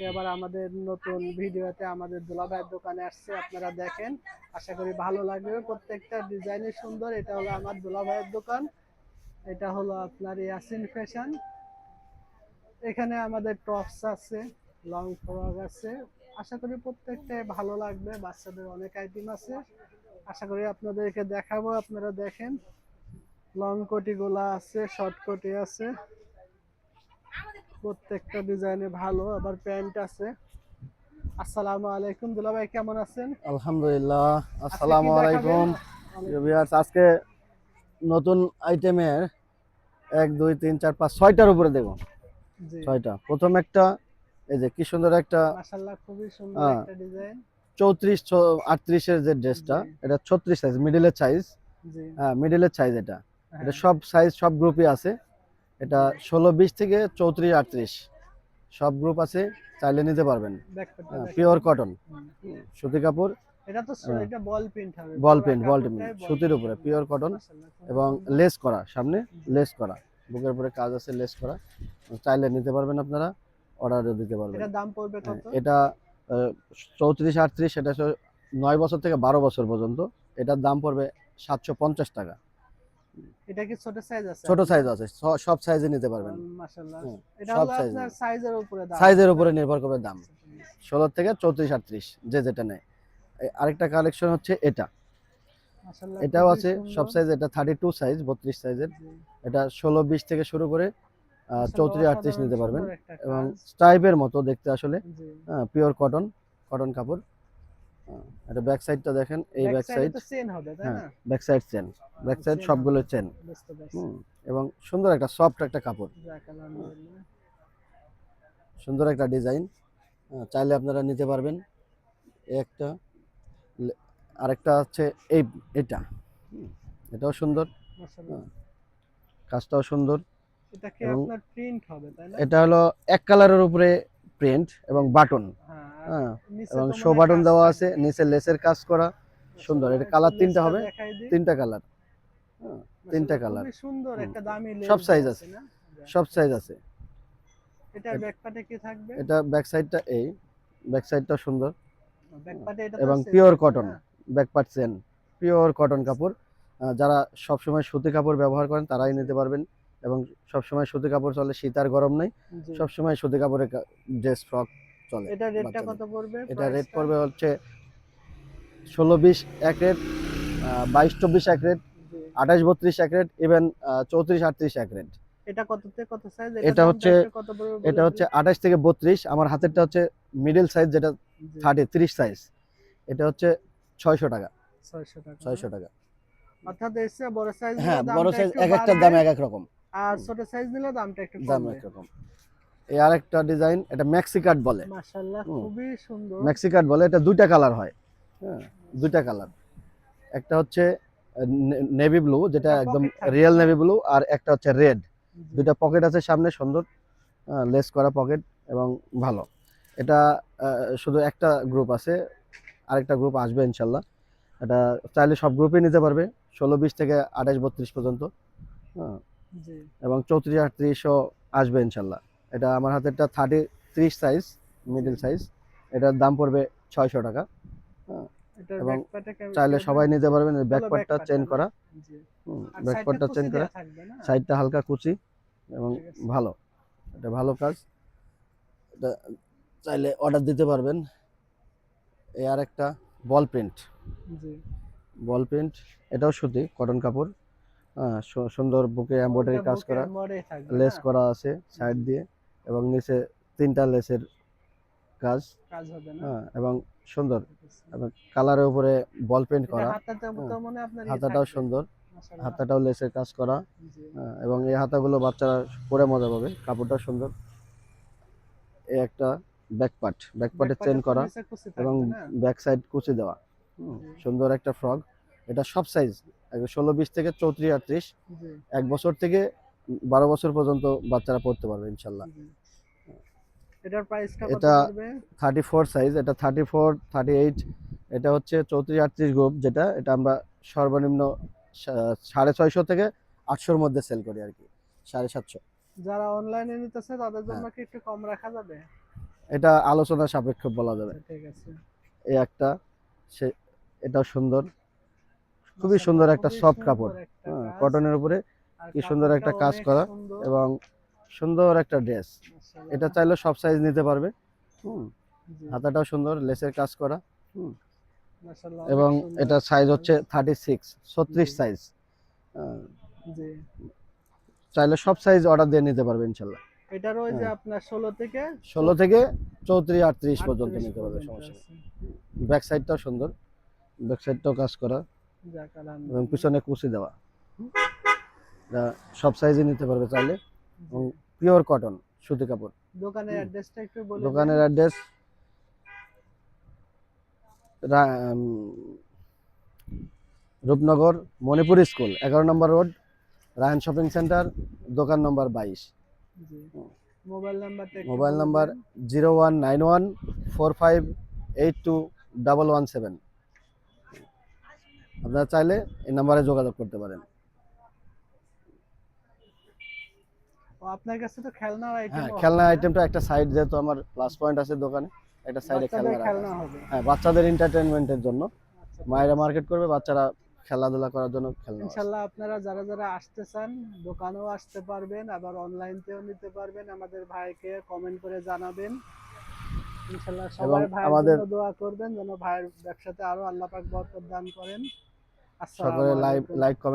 সে আবার আমাদের নতুন ভিডিওতে আমাদের দুলাভাইয়ের দোকানে আসছে, আপনারা দেখেন, আশা করি ভালো লাগবে। প্রত্যেকটা ডিজাইনই সুন্দর। এটা হলো আমার দুলাভাইয়ের দোকান, এটা হলো আপনার ইয়াসিন ফ্যাশন। এখানে আমাদের টপস আছে, লং ফ্রক আছে, আশা করি প্রত্যেকটাই ভালো লাগবে। বাচ্চাদের অনেক আইটেম আছে, আশা করি আপনাদেরকে দেখাবো, আপনারা দেখেন। লং কোটি গুলা আছে, শর্ট কোটি আছে, প্রত্যেকটা ডিজাইনে ভালো। আবার প্যান্ট আছে। আসসালামু আলাইকুম দুলা ভাই, কেমন আছেন? আলহামদুলিল্লাহ। আজকে কি আসসালামু দেখাবেন? আলাইকুম ওয়ালাইকুম ভিউয়ার্স। আজকে নতুন আইটেমের 1 2 3 4 5 6টার উপরে দেখুন। জি, 6টা। প্রথম একটা, এই যে কি সুন্দর একটা মাশাআল্লাহ, খুবই সুন্দর একটা ডিজাইন। 34 38 এর যে ড্রেসটা, জি, এটা 36 সাইজ, মিডলের সাইজ। জি, হ্যাঁ, মিডলের সাইজ এটা। এটা হ্যাঁ, সব সাইজ সব গ্রুপই আছে। এটা জি, 16 20 থেকে 34 38 সব গ্রুপ আছে, চাইলে নিতে পারবেন। ব্যাকপ্যাকটা পিওর দেখাবেন। কটন, হুম। সুতি কাপড়। এটা তো এটা বল প্রিন্ট হবে, বল পুরো পেন্ট, বল পেন্ট, কাপড়টাই বল সুতির প্রিন্ট উপরে হবে। পিওর কটন মাশাআল্লাহ, খুবই এবং সুন্দর। লেস করা, সামনে জি, লেস করা, বুকের উপরে কাজ আছে লেস করা। চাইলে নিতে পারবেন আপনারা, অর্ডারও দিতে পারবেন। এটার দাম পড়বে হ্যাঁ, কত? এটা 34 38, এটা 9 বছর থেকে 12 বছর পর্যন্ত। এটার দাম পড়বে 750 টাকা। এটা কি ছোট সাইজ আছে ছোট সাইজ আপনার? আছে, সব সাইজে নিতে পারবেন। মাশাআল্লাহ। হ্যাঁ, এটা সব হলো সাইজ আপনার নেই, সাইজের উপরে দাম, সাইজের তাই না? উপরে নির্ভর করবে দাম। 16 থেকে 34 38 যে যেটা নেয়। আরেকটা কালেকশন হচ্ছে এটা। মাশাআল্লাহ, এটাও খুবই আছে সব সুন্দর। সাইজ। এটা 32 সাইজ, 32 সাইজের। জি, এটা 16 20 থেকে শুরু করে মাশাআল্লাহ, 34 38 অসাধারণ নিতে পারবেন। সুন্দর একটা এবং কাজ। স্ট্রাইপের মতো দেখতে আসলে। জি, পিওর কটন, কটন কাপড়। এটা ব্যাক সাইডটা দেখেন, এই ব্যাক ব্যাক সাইডে সাইড। তো চেন হবে, তাই হ্যাঁ, না? Back side chain, back side chain হবে, সবগুলো চেন। বুঝতে পারছি। হুম, এবং সুন্দর একটা সফট একটা কাপড়। যাক আলহামদুলিল্লাহ। সুন্দর একটা ডিজাইন। চাইলে আপনারা নিতে পারবেন। এই একটা, লে- আরেকটা হচ্ছে এই, এটা। হুম, এটাও সুন্দর। মাশাআল্লাহ। হ্যাঁ, কাজটাও সুন্দর। এটা কি এবং আপনার প্রিন্ট হবে, তাই না? এটা হলো এক কালারের উপরে প্রিন্ট এবং প্রিন্ট, বাটন। হ্যাঁ, আর হ্যাঁ, নিচে এবং তো শো মনে হয় বাটন কাজ দেওয়া আছে, থাকবে। নিচে লেসের কাজ করা। সুন্দর। মাশাআল্লাহ, এটা একটু কালার তিনটা লেসটা হবে, দেখাই দিই। তিনটা কালার। হ্যাঁ, তিনটা মাশাআল্লাহ, কালার। খুবই সুন্দর হুম, একটা দামি সব লেস সাইজ দেওয়া আছে আছে, না? যাক, সব সাইজ আছে। এটার এট- ব্যাকপার্টে কি থাকবে? এটা ব্যাক সাইডটা, এই ব্যাক সাইডটা সুন্দর। ব্যাকপার্টে এটা তো এবং চেন পিওর থাকবে কটন, না? Back part chain, pure cotton কাপড়। যারা সবসময় সুতি কাপড় ব্যবহার করেন তারাই জি, নিতে পারবেন। এবং সবসময় সুতি কাপড় চলে, শীত আর গরম নেই। জি। সবসময় সুতি কাপড়ের ড্রেস ফ্রক চলে এটা রেটটা কত বাচ্চাদের। পড়বে, এটা রেট প্রাইসটা? পড়বে হচ্ছে 16 20 এক রেট, 22 24 এক রেট, জি। 28 32 এক রেট, ইভেন 34 38 এক রেট। এটা কত থেকে কত সাইজ? এটার এটা দামটা হচ্ছে একটু কত পড়বে বলে এটা হচ্ছে দিলে? 28 থেকে 32। আমার হাতেরটা হচ্ছে মিডল সাইজ, যেটা জি, 30 সাইজ। এটা হচ্ছে 600 টাকা। 600 টাকা না? 600 টাকা। অর্থাৎ এর চেয়ে বড় সাইজ নিলে হ্যাঁ, বড় দামটা সাইজ একটু এক একটার বাড়বে, দাম এক এক রকম। আর হুম, ছোট সাইজ নিলে দামটা একটু দাম কমবে। এক রকম। এই আরেকটা ডিজাইন, এটা মেক্সি কাট বলে। মাশাআল্লাহ, হুম, খুবই সুন্দর। মেক্সি কাট বলে। এটা দুইটা কালার হয়। হ্যাঁ, দুইটা কালার। একটা হচ্ছে নেভি ব্লু, যেটা এটা একদম পকেট থাকবে রিয়েল না? নেভি ব্লু, আর একটা হচ্ছে রেড। জি, দুইটা পকেট আছে সামনে, সুন্দর লেস করা পকেট এবং ভালো। এটা শুধু একটা গ্রুপ আছে, আরেকটা গ্রুপ আসবে ইনশাল্লাহ। এটা চাইলে সব গ্রুপে নিতে পারবে, 16 20 থেকে 28 32 পর্যন্ত। হ্যাঁ, জি। এবং 34 38ও আসবে ইনশাল্লাহ। এটা আমার হাতেরটা 30 সাইজ, জি, মিডল সাইজ। এটার দাম পড়বে 600 টাকা। হ্যাঁ, এটার এবং ব্যাক পার্টে কি চাইলে হবে? সবাই নিতে জি, পারবেন। এটা হলো ব্যাক ব্যাকপার্টটা চেন পার্টটা না? করা। জি। হুম, আর সাইডটা ব্যাকপার্টটা চেন কুচি করা, দেয়া থাকবে না? সাইডটা হালকা কুচি এবং ঠিক আছে। ভালো। এটা ভালো কাজ। এটা চাইলে অর্ডার দিতে পারবেন। এই আর একটা বল প্রিন্ট, জি। বল প্রিন্ট। এটাও সুতি কটন কাপড়। সুন্দর বুকে এমব্রয়ডারি এটা কাজ বুকে করা, এমব্রয়ডারি থাকবে লেস না? করা আছে সাইড জি। দিয়ে, এবং নিচে তিনটা লেসের কাজ। কাজ হবে না? হ্যাঁ, এবং সুন্দর। ঠিক আছে। এবং কালারের উপরে বল পেন্ট এটা করা। হাতাতে হ্যাঁ, তো মনে হয় আপনার হাতাটাও থাকবে। সুন্দর, মাশাআল্লাহ। হাতাটাও লেসের কাজ করা। জি। হ্যাঁ, এবং এই হাতাগুলো বাচ্চারা পরে মজা পাবে, কাপড়টা সুন্দর। এই একটা ব্যাক ব্যাক পার্টে চেন পার্টে তো করা নিচে কুচি এবং থাকবে না? ব্যাক সাইড কুচি দেওয়া। জি, সুন্দর একটা ফ্রক। এটা সব সাইজ, 16 20 থেকে 34 38, জি, 1 বছর থেকে 12 বছর পর্যন্ত বাচ্চারা পড়তে পারবে ইনশাল্লাহ। জি। এটার প্রাইসটা কত এটা পড়বে? 34 সাইজ, এটা 34 38। এটা হচ্ছে 34 38 গ্রুপ, যেটা এটা আমরা সর্বনিম্ন 650 থেকে 800-র মধ্যে সেল করি আর কি, 750। যারা অনলাইনে নিতেছে তাদের জন্য হ্যাঁ, কি একটু কম রাখা যাবে? এটা আলোচনা সাপেক্ষ বলা যাবে। আচ্ছা, ঠিক আছে। এই একটা, সে এটাও সুন্দর, খুবই সুন্দর একটা খুবই সফট সুন্দর কাপড়, একটা হ্যাঁ, কাজ। কটনের উপরে আর কি সুন্দর কাপড়টা একটা কাজ অনেক করা সুন্দর। এবং সুন্দর একটা ড্রেস। মাশাআল্লাহ। এটা চাইলে সব সাইজ নিতে পারবে। হুম, জি, হাতাটাও সুন্দর, লেসের কাজ করা। হুম, মাশাআল্লাহ অনেক এবং সুন্দর এটা একটা সাইজ কাজ। হচ্ছে 36, 36 জি, সাইজ। জি। চাইলে সব সাইজ অর্ডার দিয়ে নিতে পারবে ইনশাল্লাহ। এটার ওই যে হ্যাঁ, আপনার 16 থেকে 16 থেকে 34, 38 পর্যন্ত 38 নিতে পারবে, পর্যন্ত সমস্যা নেই। আছে। ব্যাক সাইডটাও সুন্দর, ব্যাক সাইডটাও কাজ করা যাক এবং আলহামদুলিল্লাহ। পিছনে কুচি দেওয়া। এটা সব সাইজে নিতে পারবে চাইলে, জি। এবং পিওর কটন সুতি কাপড়। দোকানের অ্যাড্রেসটা একটু বলে দেন। দোকানের অ্যাড্রেস রূপনগর মণিপুর স্কুল, 11 নম্বর রোড, রায়ন শপিং সেন্টার, দোকান নম্বর 22। জি। মোবাইল নাম্বারটা একটু মোবাইল বলে নাম্বার দেন। 019145821117। আপনারা চাইলে এই নাম্বারে যোগাযোগ করতে পারেন। ও আপনার কাছে তো খেলনার হ্যাঁ, আইটেমও খেলনা হবে না? আইটেমটা একটা সাইড, যেহেতু আমার প্লাস পয়েন্ট আছে দোকানে, একটা সাইডে বাচ্চাদের খেলনা রাখা খেলনা আছে। হবে। হ্যাঁ, বাচ্চাদের এন্টারটেইনমেন্টের জন্য, আচ্ছা, ঠিক মায়েরা আছে। মার্কেট করবে, বাচ্চারা খেলাধুলা করার জন্য খেলনা আছে। ইনশাল্লাহ আপনারা যারা যারা আসতে চান দোকানেও আসতে পারবেন, আবার অনলাইনতেও নিতে পারবেন। আমাদের ভাইকে কমেন্ট করে জানাবেন। ইনশাল্লাহ এবং সবাই ভাইয়ের আমাদের জন্য দোয়া করবেন যেন ভাইয়ের ব্যবসাতে আরো আল্লাহ পাক বরকত দান করেন। সকলে আসসালামু আলাইকুম। Like comment